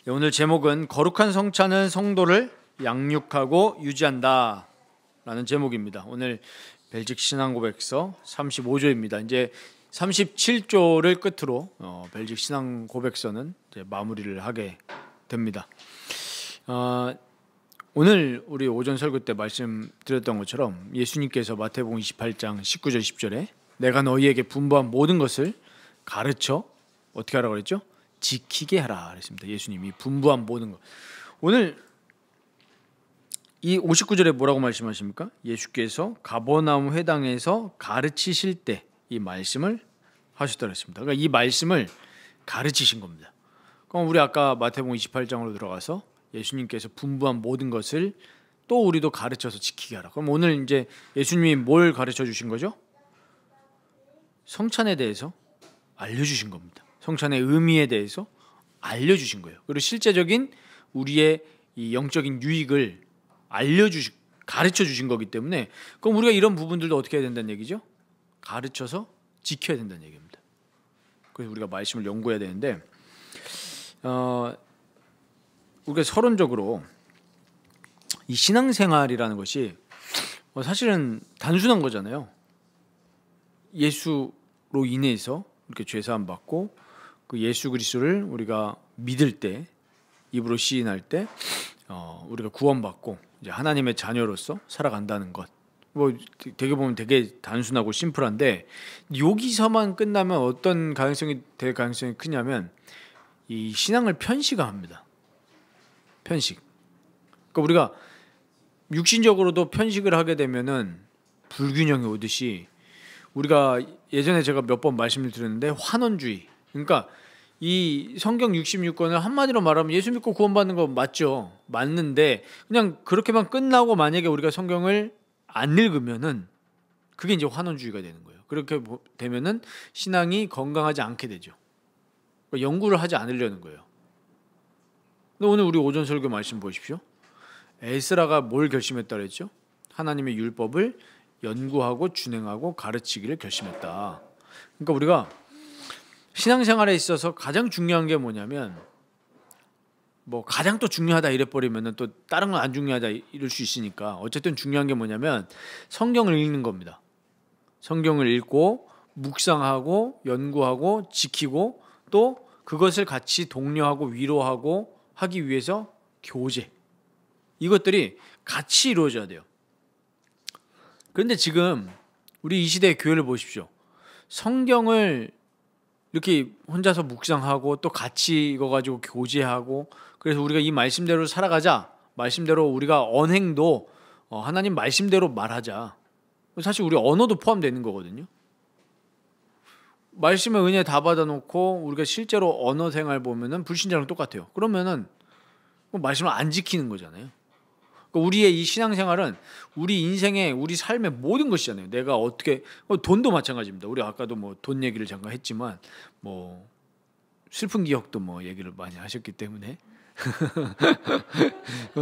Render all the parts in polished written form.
오늘 제목은 거룩한 성찬은 성도를 양육하고 유지한다 라는 제목입니다. 오늘 벨직 신앙고백서 35조입니다. 이제 37조를 끝으로 벨직 신앙고백서는 이제 마무리를 하게 됩니다. 오늘 우리 오전 설교 때 말씀드렸던 것처럼 예수님께서 마태복음 28장 19절 20절에 내가 너희에게 분부한 모든 것을 가르쳐 어떻게 하라고 그랬죠? 지키게 하라 그랬습니다. 예수님이 분부한 모든 것. 오늘 이 59절에 뭐라고 말씀하십니까? 예수께서 가버나움 회당에서 가르치실 때 이 말씀을 하셨다 그랬습니다. 그러니까 이 말씀을 가르치신 겁니다. 그럼 우리 아까 마태복음 28장으로 들어가서 예수님께서 분부한 모든 것을 또 우리도 가르쳐서 지키게 하라. 그럼 오늘 이제 예수님이 뭘 가르쳐 주신 거죠? 성찬에 대해서 알려주신 겁니다. 성찬의 의미에 대해서 알려주신 거예요. 그리고 실제적인 우리의 이 영적인 유익을 가르쳐 주신 거기 때문에 그럼 우리가 이런 부분들도 어떻게 해야 된다는 얘기죠? 가르쳐서 지켜야 된다는 얘기입니다. 그래서 우리가 말씀을 연구해야 되는데 우리가 서론적으로 이 신앙생활이라는 것이 사실은 단순한 거잖아요. 예수로 인해서 이렇게 죄사함 받고 그 예수 그리스도를 우리가 믿을 때, 입으로 시인할 때 우리가 구원받고 이제 하나님의 자녀로서 살아간다는 것. 뭐 되게 보면 되게 단순하고 심플한데 여기서만 끝나면 어떤 가능성이 될 가능성이 크냐면 이 신앙을 편식화합니다. 편식. 그러니까 우리가 육신적으로도 편식을 하게 되면은 불균형이 오듯이 우리가 예전에 제가 몇 번 말씀을 드렸는데 환원주의. 그러니까 이 성경 66권을 한마디로 말하면 예수 믿고 구원받는 거 맞죠. 맞는데 그냥 그렇게만 끝나고 만약에 우리가 성경을 안 읽으면은 그게 이제 환원주의가 되는 거예요. 그렇게 되면은 신앙이 건강하지 않게 되죠. 그러니까 연구를 하지 않으려는 거예요. 근데 오늘 우리 오전 설교 말씀 보십시오. 에스라가 뭘 결심했다 그랬죠? 하나님의 율법을 연구하고 준행하고 가르치기를 결심했다. 그러니까 우리가 신앙생활에 있어서 가장 중요한 게 뭐냐면 뭐 가장 또 중요하다 이래버리면은 또 다른 건 안 중요하다 이럴 수 있으니까 어쨌든 중요한 게 뭐냐면 성경을 읽는 겁니다. 성경을 읽고 묵상하고 연구하고 지키고 또 그것을 같이 독려하고 위로하고 하기 위해서 교제 이것들이 같이 이루어져야 돼요. 그런데 지금 우리 이 시대의 교회를 보십시오. 성경을 이렇게 혼자서 묵상하고 또 같이 이거 가지고 교제하고 그래서 우리가 이 말씀대로 살아가자. 말씀대로 우리가 언행도 하나님 말씀대로 말하자. 사실 우리 언어도 포함되는 거거든요. 말씀의 은혜 다 받아놓고 우리가 실제로 언어 생활 보면은 불신자랑 똑같아요. 그러면은 말씀을 안 지키는 거잖아요. 우리의 이 신앙생활은 우리 인생의 우리 삶의 모든 것이잖아요. 내가 어떻게 돈도 마찬가지입니다. 우리 아까도 뭐 돈 얘기를 잠깐 했지만 뭐 슬픈 기억도 뭐 얘기를 많이 하셨기 때문에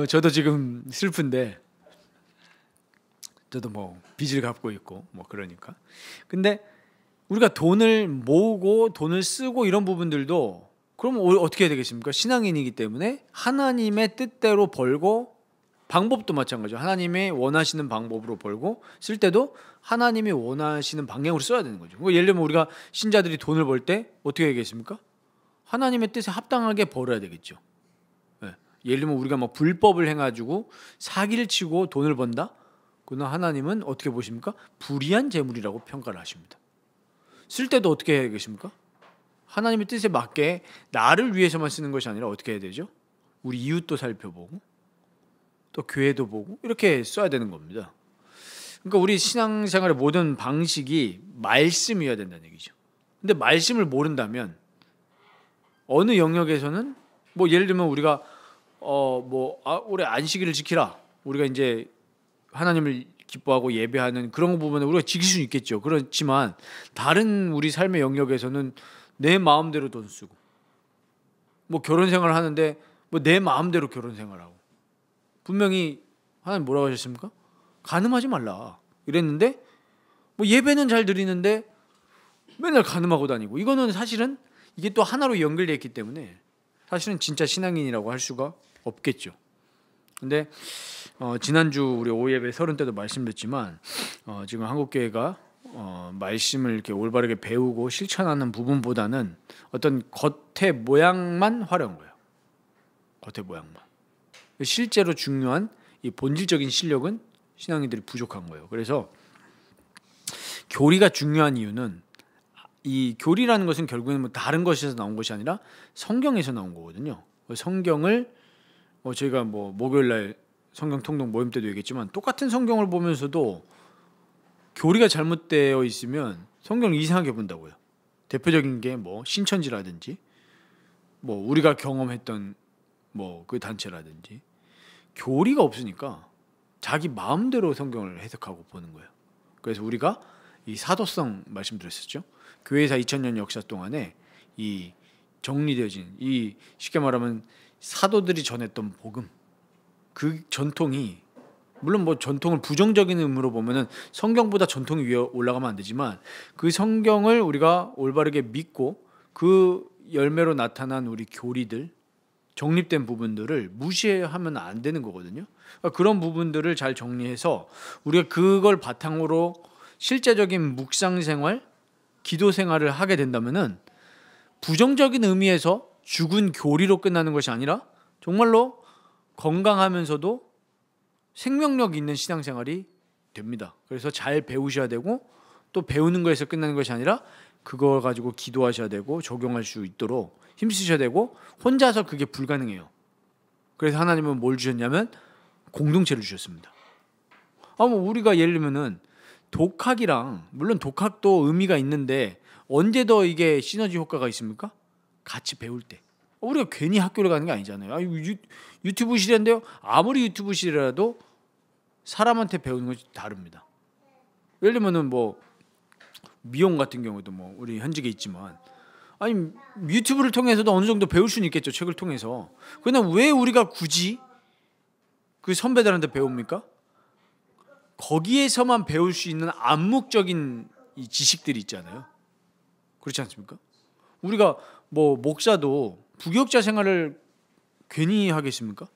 저도 지금 슬픈데 저도 뭐 빚을 갚고 있고 뭐 그러니까 근데 우리가 돈을 모으고 돈을 쓰고 이런 부분들도 그럼 어떻게 해야 되겠습니까? 신앙인이기 때문에 하나님의 뜻대로 벌고 방법도 마찬가지죠. 하나님이 원하시는 방법으로 벌고 쓸 때도 하나님이 원하시는 방향으로 써야 되는 거죠. 예를 들면 우리가 신자들이 돈을 벌 때 어떻게 해야겠습니까? 하나님의 뜻에 합당하게 벌어야 되겠죠. 예를 들면 우리가 막 불법을 해가지고 사기를 치고 돈을 번다? 그러나 하나님은 어떻게 보십니까? 불의한 재물이라고 평가를 하십니다. 쓸 때도 어떻게 해야 되겠습니까? 하나님의 뜻에 맞게 나를 위해서만 쓰는 것이 아니라 어떻게 해야 되죠? 우리 이웃도 살펴보고 또 교회도 보고 이렇게 써야 되는 겁니다. 그러니까 우리 신앙생활의 모든 방식이 말씀이어야 된다는 얘기죠. 근데 말씀을 모른다면 어느 영역에서는 뭐 예를 들면 우리가 올해 안식일을 지키라. 우리가 이제 하나님을 기뻐하고 예배하는 그런 부분에 우리가 지킬 수는 있겠죠. 그렇지만 다른 우리 삶의 영역에서는 내 마음대로 돈 쓰고 뭐 결혼 생활을 하는데 뭐 내 마음대로 결혼 생활하고 분명히 하나님 뭐라고 하셨습니까? 간음하지 말라 이랬는데 뭐 예배는 잘 드리는데 맨날 간음하고 다니고, 이거는 사실은 이게 또 하나로 연결되어 있기 때문에 사실은 진짜 신앙인이라고 할 수가 없겠죠. 근데 지난주 우리 오예배 설은 때도 말씀드렸지만 지금 한국교회가 말씀을 이렇게 올바르게 배우고 실천하는 부분보다는 어떤 겉의 모양만 화려한 거예요. 겉의 모양만. 실제로 중요한 이 본질적인 실력은 신앙인들이 부족한 거예요. 그래서 교리가 중요한 이유는, 이 교리라는 것은 결국에는 뭐 다른 것에서 나온 것이 아니라 성경에서 나온 거거든요. 성경을 저희가 뭐 목요일날 성경 통독 모임 때도 얘기했지만, 똑같은 성경을 보면서도 교리가 잘못되어 있으면 성경을 이상하게 본다고요. 대표적인 게 뭐 신천지라든지 뭐 우리가 경험했던 뭐 그 단체라든지, 교리가 없으니까 자기 마음대로 성경을 해석하고 보는 거예요. 그래서 우리가 이 사도성 말씀드렸었죠. 교회사 2000년 역사 동안에 이 정리되어진, 이 쉽게 말하면 사도들이 전했던 복음, 그 전통이, 물론 뭐 전통을 부정적인 의미로 보면은 성경보다 전통이 위에 올라가면 안 되지만, 그 성경을 우리가 올바르게 믿고 그 열매로 나타난 우리 교리들, 정립된 부분들을 무시하면 안 되는 거거든요. 그러니까 그런 부분들을 잘 정리해서 우리가 그걸 바탕으로 실제적인 묵상 생활, 기도 생활을 하게 된다면은 부정적인 의미에서 죽은 교리로 끝나는 것이 아니라 정말로 건강하면서도 생명력 있는 신앙생활이 됩니다. 그래서 잘 배우셔야 되고, 또 배우는 거에서 끝나는 것이 아니라 그거 가지고 기도하셔야 되고 적용할 수 있도록 힘쓰셔야 되고, 혼자서 그게 불가능해요. 그래서 하나님은 뭘 주셨냐면 공동체를 주셨습니다. 뭐 우리가 예를 들면은 독학이랑, 물론 독학도 의미가 있는데 언제 더 이게 시너지 효과가 있습니까? 같이 배울 때. 우리가 괜히 학교를 가는 게 아니잖아요. 유튜브 시대인데요. 아무리 유튜브 시대라도 사람한테 배우는 것이 다릅니다. 예를 들면은 뭐 미용 같은 경우도 뭐 우리 현직에 있지만, 아니 유튜브를 통해서도 어느 정도 배울 수는 있겠죠. 책을 통해서. 그러나 왜 우리가 굳이 그 선배들한테 배웁니까? 거기에서만 배울 수 있는 암묵적인 이 지식들이 있잖아요. 그렇지 않습니까? 우리가 뭐 목사도 부교육자 생활을 괜히 하겠습니까?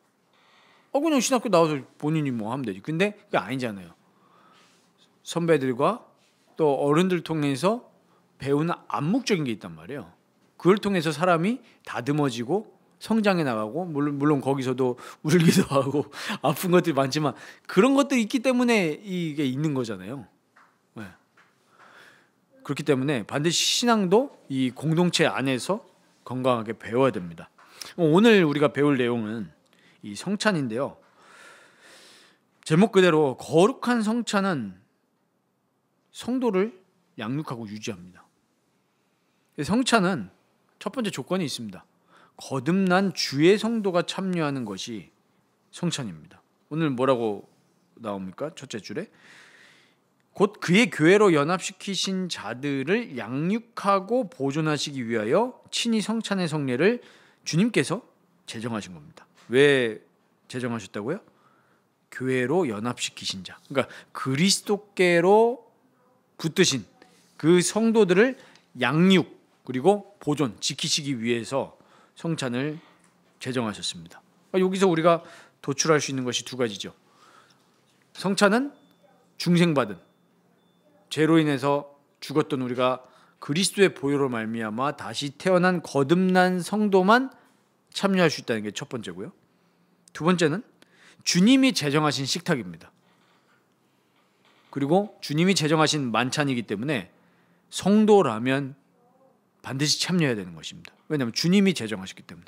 그냥 신학교 나와서 본인이 뭐 하면 되지. 근데 그게 아니잖아요. 선배들과 또 어른들 통해서 배우는 암묵적인 게 있단 말이에요. 그걸 통해서 사람이 다듬어지고 성장해 나가고, 물론 거기서도 울기도 하고 아픈 것들이 많지만 그런 것들이 있기 때문에 이게 있는 거잖아요. 네. 그렇기 때문에 반드시 신앙도 이 공동체 안에서 건강하게 배워야 됩니다. 오늘 우리가 배울 내용은 이 성찬인데요. 제목 그대로 거룩한 성찬은 성도를 양육하고 유지합니다. 성찬은 첫 번째 조건이 있습니다. 거듭난 주의 성도가 참여하는 것이 성찬입니다. 오늘 뭐라고 나옵니까? 첫째 줄에 곧 그의 교회로 연합시키신 자들을 양육하고 보존하시기 위하여 친히 성찬의 성례를 주님께서 제정하신 겁니다. 왜 제정하셨다고요? 교회로 연합시키신 자, 그러니까 그리스도께로 붙드신 그 성도들을 양육 그리고 보존, 지키시기 위해서 성찬을 제정하셨습니다. 여기서 우리가 도출할 수 있는 것이 두 가지죠. 성찬은 중생받은, 죄로 인해서 죽었던 우리가 그리스도의 보혈로 말미암아 다시 태어난 거듭난 성도만 참여할 수 있다는 게 첫 번째고요. 두 번째는 주님이 제정하신 식탁입니다. 그리고 주님이 제정하신 만찬이기 때문에 성도라면 반드시 참여해야 되는 것입니다. 왜냐하면 주님이 제정하셨기 때문에.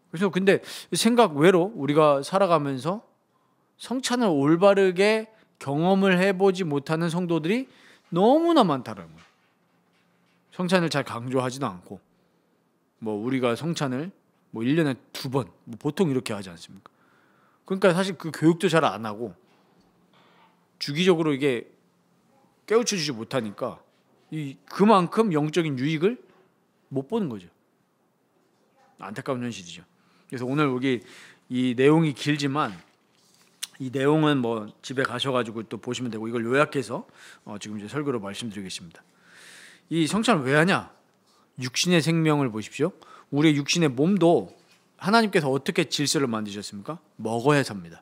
그래서 근데 생각 외로 우리가 살아가면서 성찬을 올바르게 경험을 해보지 못하는 성도들이 너무나 많다는 거예요. 성찬을 잘 강조하지도 않고, 뭐 우리가 성찬을 뭐 1년에 2번 뭐 보통 이렇게 하지 않습니까? 그러니까 사실 그 교육도 잘 안 하고 주기적으로 이게 깨우쳐주지 못하니까 그만큼 영적인 유익을 못 보는 거죠. 안타까운 현실이죠. 그래서 오늘 여기 이 내용이 길지만 이 내용은 뭐 집에 가셔가지고 또 보시면 되고, 이걸 요약해서 지금 이제 설교로 말씀드리겠습니다. 이 성찬을 왜 하냐? 육신의 생명을 보십시오. 우리의 육신의 몸도 하나님께서 어떻게 질서를 만드셨습니까? 먹어야 삽니다.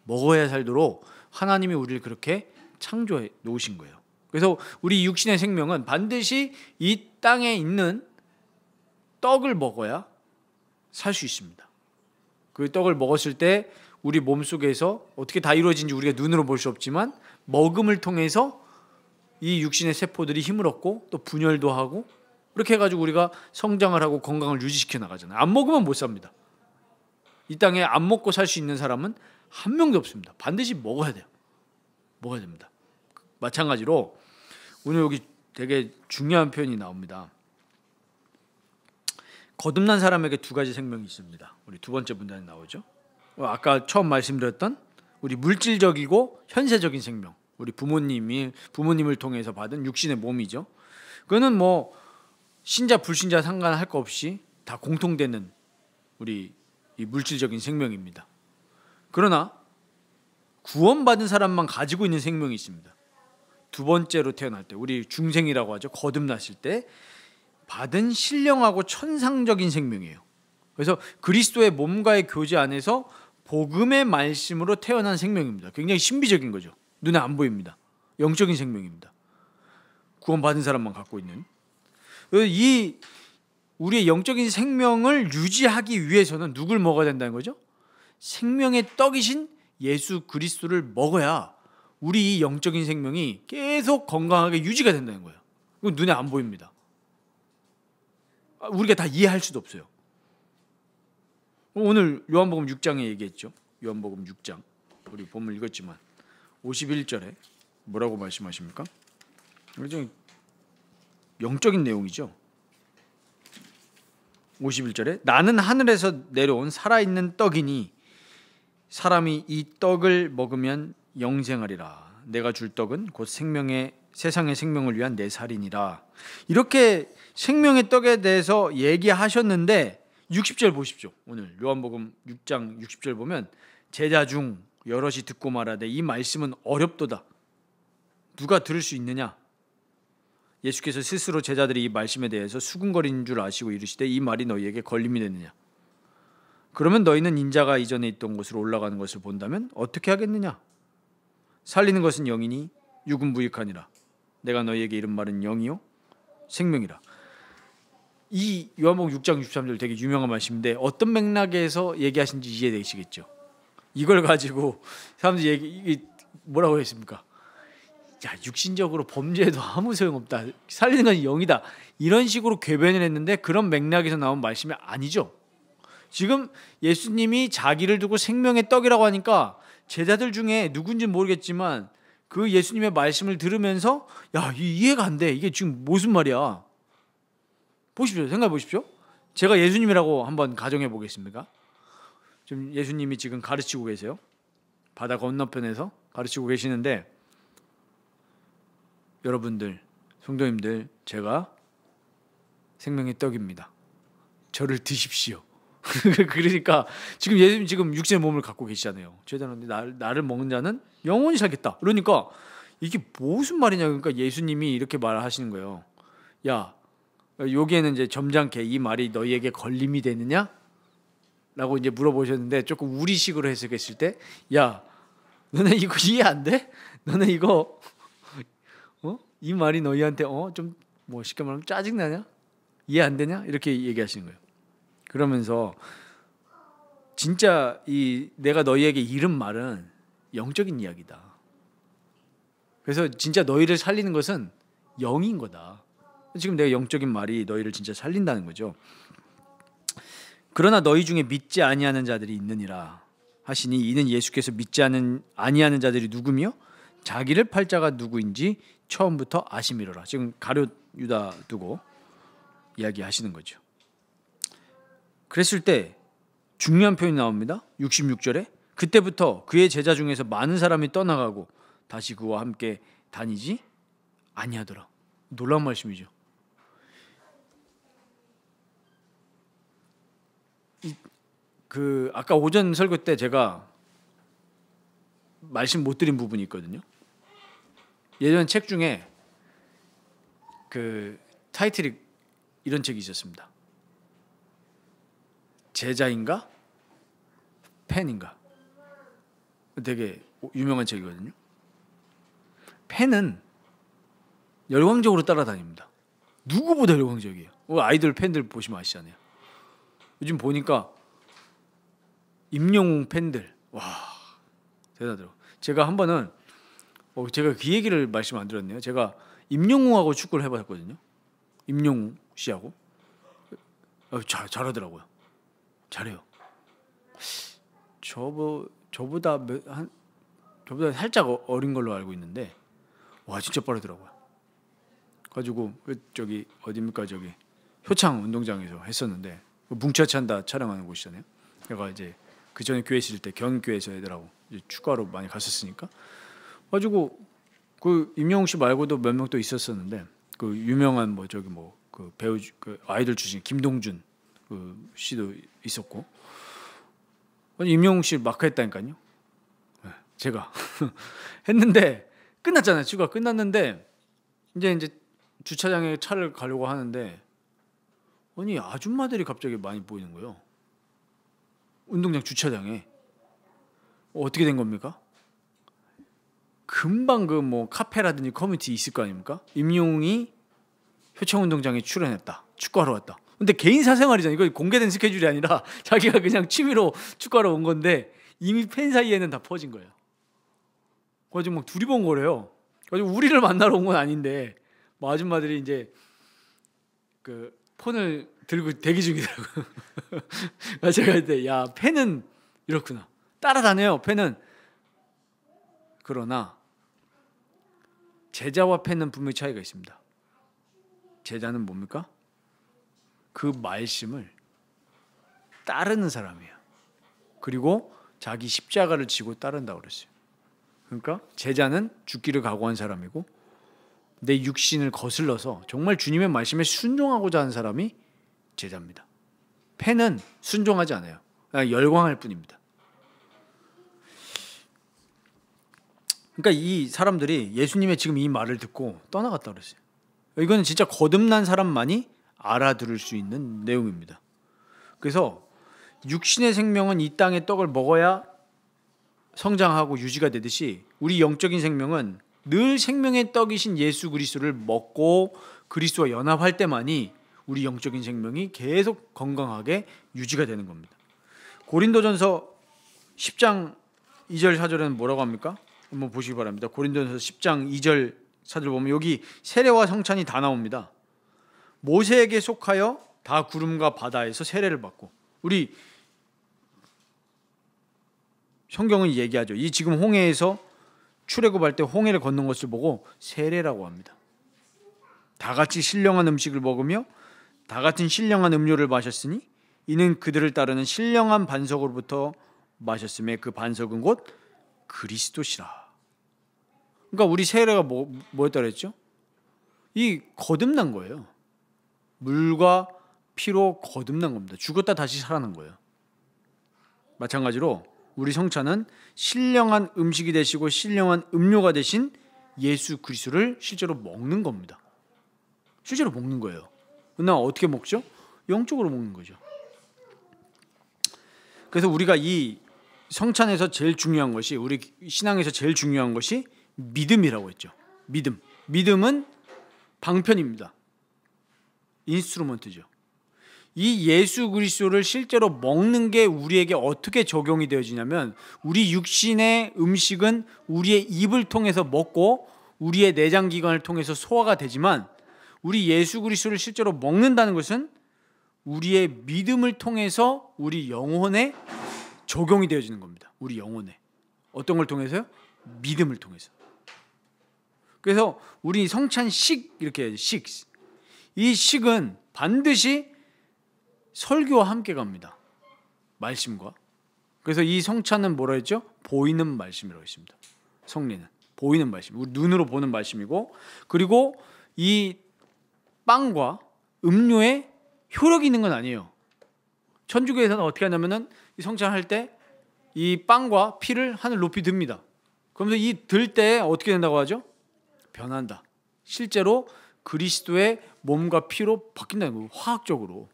먹어야 살도록 하나님이 우리를 그렇게 창조해 놓으신 거예요. 그래서 우리 육신의 생명은 반드시 이 땅에 있는 떡을 먹어야 살 수 있습니다. 그 떡을 먹었을 때 우리 몸속에서 어떻게 다 이루어진지 우리가 눈으로 볼 수 없지만 먹음을 통해서 이 육신의 세포들이 힘을 얻고 또 분열도 하고, 그렇게 해가지고 우리가 성장을 하고 건강을 유지시켜 나가잖아요. 안 먹으면 못 삽니다. 이 땅에 안 먹고 살 수 있는 사람은 한 명도 없습니다. 반드시 먹어야 돼요. 먹어야 됩니다. 마찬가지로 오늘 여기 되게 중요한 표현이 나옵니다. 거듭난 사람에게 두 가지 생명이 있습니다. 우리 두 번째 문단에 나오죠. 아까 처음 말씀드렸던 우리 물질적이고 현세적인 생명, 우리 부모님을 통해서 받은 육신의 몸이죠. 그거는 뭐 신자 불신자 상관할 거 없이 다 공통되는 우리 이 물질적인 생명입니다. 그러나 구원받은 사람만 가지고 있는 생명이 있습니다. 두 번째로 태어날 때, 우리 중생이라고 하죠. 거듭났을 때 받은 신령하고 천상적인 생명이에요. 그래서 그리스도의 몸과의 교제 안에서 복음의 말씀으로 태어난 생명입니다. 굉장히 신비적인 거죠. 눈에 안 보입니다. 영적인 생명입니다. 구원받은 사람만 갖고 있는. 이 우리의 영적인 생명을 유지하기 위해서는 누굴 먹어야 된다는 거죠? 생명의 떡이신 예수 그리스도를 먹어야 우리 이 영적인 생명이 계속 건강하게 유지가 된다는 거예요. 이건 눈에 안 보입니다. 우리가 다 이해할 수도 없어요. 오늘 요한복음 6장에 얘기했죠. 요한복음 6장 우리 본문 읽었지만 51절에 뭐라고 말씀하십니까? 굉장히 영적인 내용이죠. 51절에 나는 하늘에서 내려온 살아있는 떡이니 사람이 이 떡을 먹으면 영생하리라. 내가 줄 떡은 곧 세상의 생명을 위한 내 살이니라. 이렇게 생명의 떡에 대해서 얘기하셨는데 60절 보십시오. 오늘 요한복음 6장 60절 보면 제자 중 여럿이 듣고 말하되 이 말씀은 어렵도다. 누가 들을 수 있느냐? 예수께서 스스로 제자들이 이 말씀에 대해서 수군거리는 줄 아시고 이르시되 이 말이 너희에게 걸림이 되느냐? 그러면 너희는 인자가 이전에 있던 곳으로 올라가는 것을 본다면 어떻게 하겠느냐? 살리는 것은 영이니 육은 무익하니라. 내가 너희에게 이른 말은 영이요 생명이라. 이 요한복음 6장 63절 되게 유명한 말씀인데 어떤 맥락에서 얘기하신지 이해되시겠죠? 이걸 가지고 사람들이 이게 뭐라고 했습니까? 야, 육신적으로 범죄해도 아무 소용없다. 살리는 건 영이다. 이런 식으로 궤변을 했는데 그런 맥락에서 나온 말씀이 아니죠. 지금 예수님이 자기를 두고 생명의 떡이라고 하니까 제자들 중에 누군지 모르겠지만 그 예수님의 말씀을 들으면서 야, 이해가 안 돼. 이게 지금 무슨 말이야? 보십시오. 생각해 보십시오. 제가 예수님이라고 한번 가정해 보겠습니까? 지금 예수님이 지금 가르치고 계세요. 바다 건너편에서 가르치고 계시는데 여러분들, 성도님들, 제가 생명의 떡입니다. 저를 드십시오. 그러니까 지금 예수님 지금 육신의 몸을 갖고 계시잖아요. 제자는 나를 먹는 자는 영원히 살겠다. 그러니까 이게 무슨 말이냐? 그러니까 예수님이 이렇게 말하시는 거예요. 야, 여기에는 이제 점잖게 이 말이 너희에게 걸림이 되느냐? 라고 이제 물어보셨는데 조금 우리식으로 해석했을 때, 야, 너네 이거 이해 안 돼? 너네 이거 이 말이 너희한테 좀 뭐 쉽게 말하면 짜증 나냐? 이해 안 되냐? 이렇게 얘기하시는 거예요. 그러면서 진짜 이 내가 너희에게 이른 말은 영적인 이야기다. 그래서 진짜 너희를 살리는 것은 영인 거다. 지금 내가 영적인 말이 너희를 진짜 살린다는 거죠. 그러나 너희 중에 믿지 아니하는 자들이 있느니라 하시니 이는 예수께서 믿지 아니하는 자들이 누구며 자기를 팔 자가 누구인지 처음부터 아심이로라. 지금 가룟 유다 두고 이야기하시는 거죠. 그랬을 때 중요한 표현이 나옵니다. 66절에 그때부터 그의 제자 중에서 많은 사람이 떠나가고 다시 그와 함께 다니지 아니하더라. 놀라운 말씀이죠. 아까 오전 설교 때 제가 말씀 못 드린 부분이 있거든요. 예전 책 중에 그 타이틀이 이런 책이 있었습니다. 제자인가 팬인가. 되게 유명한 책이거든요. 팬은 열광적으로 따라다닙니다. 누구보다 열광적이에요. 아이돌 팬들 보시면 아시잖아요. 요즘 보니까 임영웅 팬들 와 대단하더라고요. 제가 한 번은 제가 그 얘기를 말씀 안 드렸네요. 제가 임영웅하고 축구를 해봤거든요. 임영웅 씨하고 잘하더라고요. 잘해요. 저보다 살짝 어린 걸로 알고 있는데 와 진짜 빠르더라고요. 가지고 저기 어디입니까 저기 효창 운동장에서 했었는데 뭉쳐찬다 촬영하는 곳이잖아요. 제가 이제 그 전에 교회 있을 때 경교회에서 애들하고 이제 축구하러 많이 갔었으니까 가지고 그 임영웅 씨 말고도 몇 명 또 있었었는데 그 유명한 그 배우 그 아이돌 출신 김동준 그 씨도 있었고 임영웅 씨 마크 했다니까요. 제가 했는데 끝났잖아요. 축구가 끝났는데 이제 주차장에 차를 가려고 하는데 아니 아줌마들이 갑자기 많이 보이는 거예요. 운동장 주차장에. 어떻게 된 겁니까? 금방 그 뭐 카페라든지 커뮤니티 있을 거 아닙니까? 임영웅이 효창운동장에 출연했다. 축구하러 왔다. 근데 개인 사생활이잖아요. 이거 공개된 스케줄이 아니라 자기가 그냥 취미로 축구하러 온 건데 이미 팬 사이에는 다 퍼진 거예요. 그래가지고 막 두리번거려요. 그래가지고 우리를 만나러 온 건 아닌데 뭐 아줌마들이 이제 그 폰을 들고 대기 중이더라고요. 제가 그때 야 팬은 이렇구나. 따라다녀요. 팬은. 그러나 제자와 팬은 분명히 차이가 있습니다. 제자는 뭡니까? 그 말씀을 따르는 사람이에요. 그리고 자기 십자가를 지고 따른다고 그랬어요. 그러니까 제자는 죽기를 각오한 사람이고 내 육신을 거슬러서 정말 주님의 말씀에 순종하고자 하는 사람이 제자입니다. 팬은 순종하지 않아요. 그냥 열광할 뿐입니다. 그러니까 이 사람들이 예수님의 지금 이 말을 듣고 떠나갔다 그랬어요. 이거는 진짜 거듭난 사람만이 알아들을 수 있는 내용입니다. 그래서 육신의 생명은 이 땅의 떡을 먹어야 성장하고 유지가 되듯이 우리 영적인 생명은 늘 생명의 떡이신 예수 그리스도를 먹고 그리스도와 연합할 때만이 우리 영적인 생명이 계속 건강하게 유지가 되는 겁니다. 고린도전서 10장 2절 4절에는 뭐라고 합니까? 한번 보시기 바랍니다. 고린도전서 10장 2절 4절 보면 여기 세례와 성찬이 다 나옵니다. 모세에게 속하여 다 구름과 바다에서 세례를 받고 우리 성경은 얘기하죠. 이 지금 홍해에서 출애굽할 때 홍해를 걷는 것을 보고 세례라고 합니다. 다 같이 신령한 음식을 먹으며 다 같은 신령한 음료를 마셨으니 이는 그들을 따르는 신령한 반석으로부터 마셨음에 그 반석은 곧 그리스도시라. 그러니까 우리 세례가 뭐였다 그랬죠? 이 거듭난 거예요. 물과 피로 거듭난 겁니다. 죽었다 다시 살아난 거예요. 마찬가지로 우리 성찬은 신령한 음식이 되시고 신령한 음료가 되신 예수 그리스도를 실제로 먹는 겁니다. 실제로 먹는 거예요. 그러나 어떻게 먹죠? 영적으로 먹는 거죠. 그래서 우리가 이 성찬에서 제일 중요한 것이 우리 신앙에서 제일 중요한 것이 믿음이라고 했죠. 믿음은 방편입니다. 인스트루먼트죠. 이 예수 그리스도를 실제로 먹는 게 우리에게 어떻게 적용이 되어지냐면 우리 육신의 음식은 우리의 입을 통해서 먹고 우리의 내장기관을 통해서 소화가 되지만 우리 예수 그리스도를 실제로 먹는다는 것은 우리의 믿음을 통해서 우리 영혼에 적용이 되어지는 겁니다. 우리 영혼에. 어떤 걸 통해서요? 믿음을 통해서. 그래서 우리 성찬식 이렇게 해야지. 식. 이 식은 반드시 설교와 함께 갑니다. 말씀과. 그래서 이 성찬은 뭐라 했죠? 보이는 말씀이라고 했습니다. 성례는 보이는 말씀, 우리 눈으로 보는 말씀이고, 그리고 이 빵과 음료에 효력이 있는 건 아니에요. 천주교에서는 어떻게 하냐면은 이 성찬할 때 이 빵과 피를 하늘 높이 듭니다. 그러면서 이 들 때 어떻게 된다고 하죠? 변한다. 실제로 그리스도의 몸과 피로 바뀐다는 거예요. 화학적으로.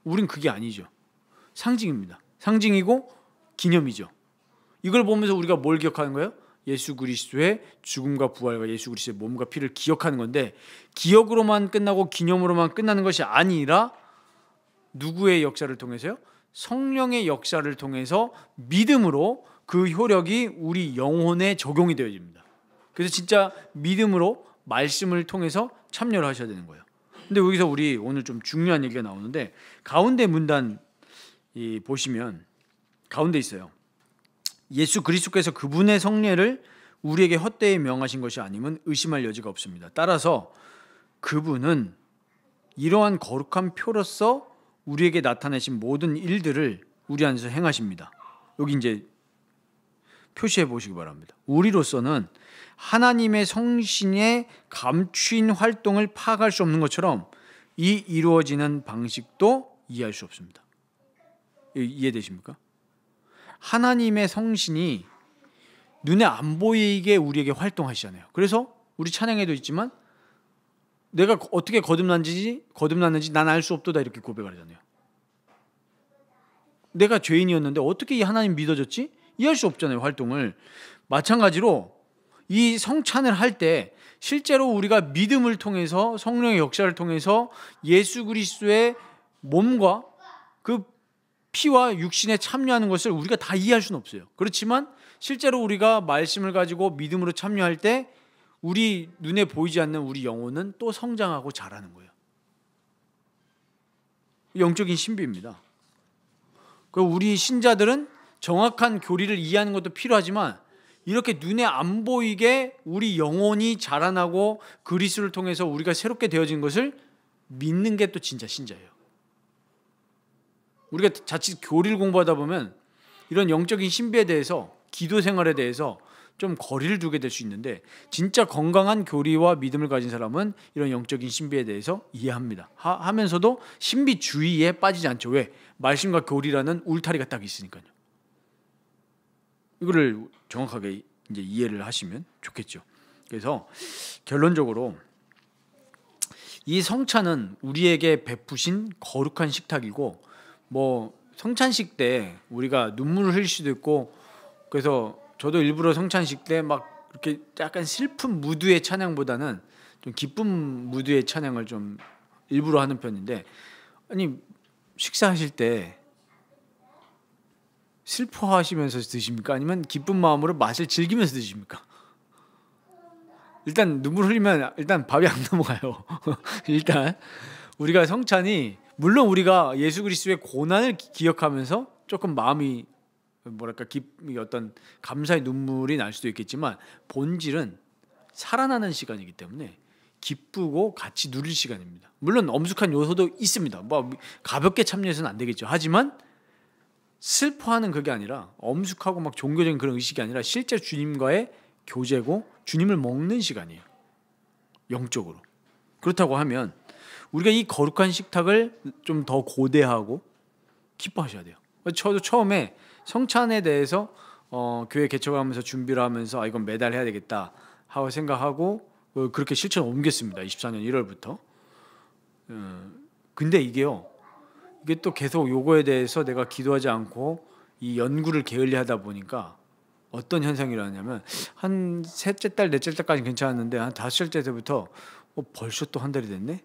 우린 그게 아니죠. 상징입니다. 상징이고 기념이죠. 이걸 보면서 우리가 뭘 기억하는 거예요? 예수 그리스도의 죽음과 부활과 예수 그리스도의 몸과 피를 기억하는 건데, 기억으로만 끝나고 기념으로만 끝나는 것이 아니라 누구의 역사를 통해서요? 성령의 역사를 통해서 믿음으로 그 효력이 우리 영혼에 적용이 되어집니다. 그래서 진짜 믿음으로 말씀을 통해서 참여를 하셔야 되는 거예요. 근데 여기서 우리 오늘 좀 중요한 얘기가 나오는데, 가운데 문단 보시면 가운데 있어요. 예수 그리스도께서 그분의 성례를 우리에게 헛되이 명하신 것이 아니면 의심할 여지가 없습니다. 따라서 그분은 이러한 거룩한 표로서 우리에게 나타내신 모든 일들을 우리 안에서 행하십니다. 여기 이제 표시해 보시기 바랍니다. 우리로서는 하나님의 성신의 감추인 활동을 파악할 수 없는 것처럼 이 이루어지는 방식도 이해할 수 없습니다. 이해되십니까? 하나님의 성신이 눈에 안 보이게 우리에게 활동하시잖아요. 그래서 우리 찬양에도 있지만 내가 어떻게 거듭났는지 난 알 수 없도다 이렇게 고백을 하잖아요. 내가 죄인이었는데 어떻게 이 하나님 믿어졌지? 이해할 수 없잖아요, 활동을. 마찬가지로 이 성찬을 할 때 실제로 우리가 믿음을 통해서 성령의 역사를 통해서 예수 그리스도의 몸과 그 피와 육신에 참여하는 것을 우리가 다 이해할 수는 없어요. 그렇지만 실제로 우리가 말씀을 가지고 믿음으로 참여할 때 우리 눈에 보이지 않는 우리 영혼은 또 성장하고 자라는 거예요. 영적인 신비입니다. 우리 신자들은 정확한 교리를 이해하는 것도 필요하지만 이렇게 눈에 안 보이게 우리 영혼이 자라나고 그리스도를 통해서 우리가 새롭게 되어진 것을 믿는 게 또 진짜 신자예요. 우리가 자칫 교리를 공부하다 보면 이런 영적인 신비에 대해서, 기도 생활에 대해서 좀 거리를 두게 될 수 있는데, 진짜 건강한 교리와 믿음을 가진 사람은 이런 영적인 신비에 대해서 이해합니다. 하면서도 신비주의에 빠지지 않죠. 왜? 말씀과 교리라는 울타리가 딱 있으니까요. 이거를 정확하게 이제 이해를 하시면 좋겠죠. 그래서 결론적으로 이 성찬은 우리에게 베푸신 거룩한 식탁이고, 성찬식 때 우리가 눈물을 흘릴 수도 있고, 그래서 저도 일부러 성찬식 때 막 이렇게 약간 슬픈 무드의 찬양보다는 좀 기쁜 무드의 찬양을 좀 일부러 하는 편인데, 아니 식사하실 때 슬퍼하시면서 드십니까? 아니면 기쁜 마음으로 맛을 즐기면서 드십니까? 일단 눈물 흘리면 일단 밥이 안 넘어가요. 일단 우리가 성찬이, 물론 우리가 예수 그리스도의 고난을 기억하면서 조금 마음이 어떤 감사의 눈물이 날 수도 있겠지만, 본질은 살아나는 시간이기 때문에 기쁘고 같이 누릴 시간입니다. 물론 엄숙한 요소도 있습니다. 가볍게 참여해서는 안 되겠죠. 하지만 슬퍼하는 그게 아니라, 엄숙하고 막 종교적인 그런 의식이 아니라 실제 주님과의 교제고 주님을 먹는 시간이에요. 영적으로. 그렇다고 하면 우리가 이 거룩한 식탁을 좀 더 고대하고 기뻐하셔야 돼요. 저도 처음에 성찬에 대해서 교회 개척하면서 준비를 하면서 이건 매달 해야 되겠다 하고 생각하고 그렇게 실천을 옮겼습니다. 24년 1월부터. 근데 이게 또 계속 요거에 대해서 내가 기도하지 않고 이 연구를 게을리하다 보니까 어떤 현상이 일어나냐면, 한 셋째 달, 넷째 달까지 괜찮았는데 한 다섯째 때부터 벌써 또 한 달이 됐네?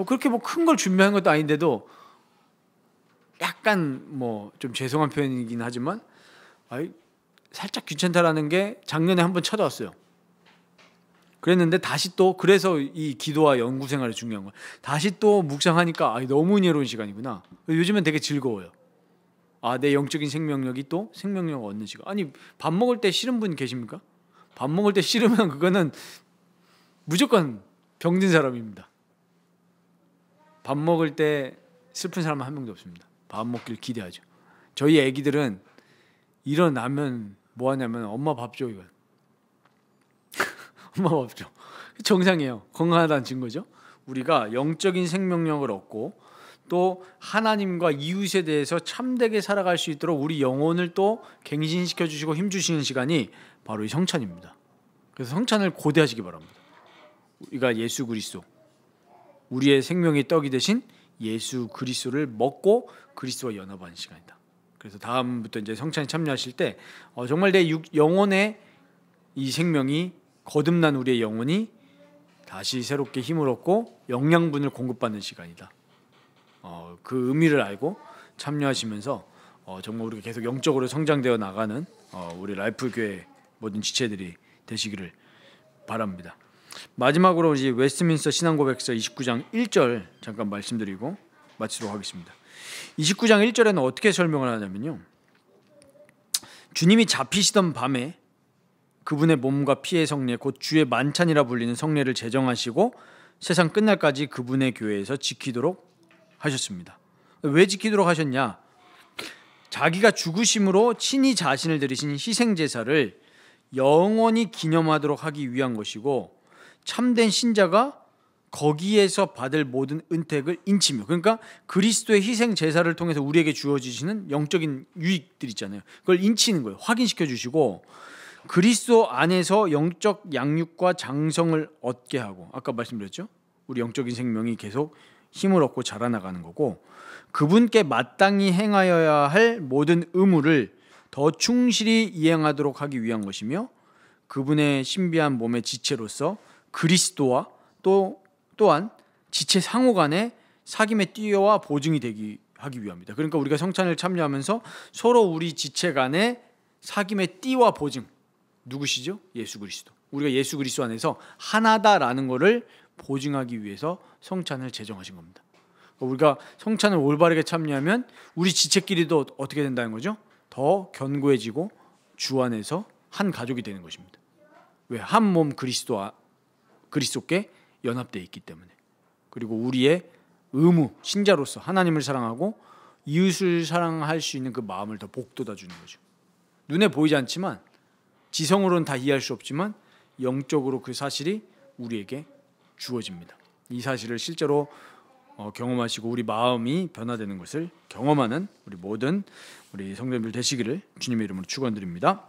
그렇게 큰 걸 준비한 것도 아닌데도 약간 좀 죄송한 표현이긴 하지만 살짝 귀찮다라는 게 작년에 한번 찾아왔어요. 그랬는데 다시 또, 그래서 이 기도와 연구 생활이 중요한 거예요. 다시 또 묵상하니까 너무 은혜로운 시간이구나. 요즘엔 되게 즐거워요. 내 영적인 생명력이 또 생명력을 얻는 시간. 아니, 밥 먹을 때 싫은 분 계십니까? 밥 먹을 때 싫으면 그거는 무조건 병든 사람입니다. 밥 먹을 때 슬픈 사람은 한 명도 없습니다. 밥 먹길 기대하죠. 저희 애기들은 일어나면 뭐 하냐면 엄마 밥 줘, 이거. 엄마 밥 줘. 정상이에요. 건강하다는 증거죠. 우리가 영적인 생명력을 얻고 또 하나님과 이웃에 대해서 참되게 살아갈 수 있도록 우리 영혼을 또 갱신시켜 주시고 힘 주시는 시간이 바로 이 성찬입니다. 그래서 성찬을 고대하시기 바랍니다. 우리가 예수 그리스도, 우리의 생명의 떡이 되신 예수 그리스도를 먹고 그리스도와 연합하는 시간이다. 그래서 다음부터 이제 성찬에 참여하실 때 정말 내 영혼의 이 생명이 거듭난 우리의 영혼이 다시 새롭게 힘을 얻고 영양분을 공급받는 시간이다. 그 의미를 알고 참여하시면서 정말 우리가 계속 영적으로 성장되어 나가는 우리 라이프 교회 모든 지체들이 되시기를 바랍니다. 마지막으로 이제 웨스트민스터 신앙고백서 29장 1절 잠깐 말씀드리고 마치도록 하겠습니다. 29장 1절에는 어떻게 설명을 하냐면요, 주님이 잡히시던 밤에 그분의 몸과 피의 성례 곧 주의 만찬이라 불리는 성례를 제정하시고 세상 끝날까지 그분의 교회에서 지키도록 하셨습니다. 왜 지키도록 하셨냐? 자기가 죽으심으로 친히 자신을 들이신 희생제사를 영원히 기념하도록 하기 위한 것이고, 참된 신자가 거기에서 받을 모든 은택을 인치며, 그러니까 그리스도의 희생 제사를 통해서 우리에게 주어지시는 영적인 유익들 있잖아요. 그걸 인치는 거예요. 확인시켜 주시고 그리스도 안에서 영적 양육과 장성을 얻게 하고, 아까 말씀드렸죠. 우리 영적인 생명이 계속 힘을 얻고 자라나가는 거고, 그분께 마땅히 행하여야 할 모든 의무를 더 충실히 이행하도록 하기 위한 것이며, 그분의 신비한 몸의 지체로서 그리스도와 또한 지체 상호 간의 사귐의 띠와 보증이 되기 하기 위함이다. 그러니까 우리가 성찬을 참여하면서 서로 우리 지체 간의 사귐의 띠와 보증, 누구시죠? 예수 그리스도. 우리가 예수 그리스도 안에서 하나다라는 것을 보증하기 위해서 성찬을 제정하신 겁니다. 우리가 성찬을 올바르게 참여하면 우리 지체끼리도 어떻게 된다는 거죠? 더 견고해지고 주 안에서 한 가족이 되는 것입니다. 왜? 한 몸 그리스도께 연합되어 있기 때문에. 그리고 우리의 의무, 신자로서 하나님을 사랑하고 이웃을 사랑할 수 있는 그 마음을 더 복돋아 주는 거죠. 눈에 보이지 않지만, 지성으로는 다 이해할 수 없지만 영적으로 그 사실이 우리에게 주어집니다. 이 사실을 실제로 경험하시고 우리 마음이 변화되는 것을 경험하는 우리 모든 우리 성도님들 되시기를 주님의 이름으로 축원드립니다.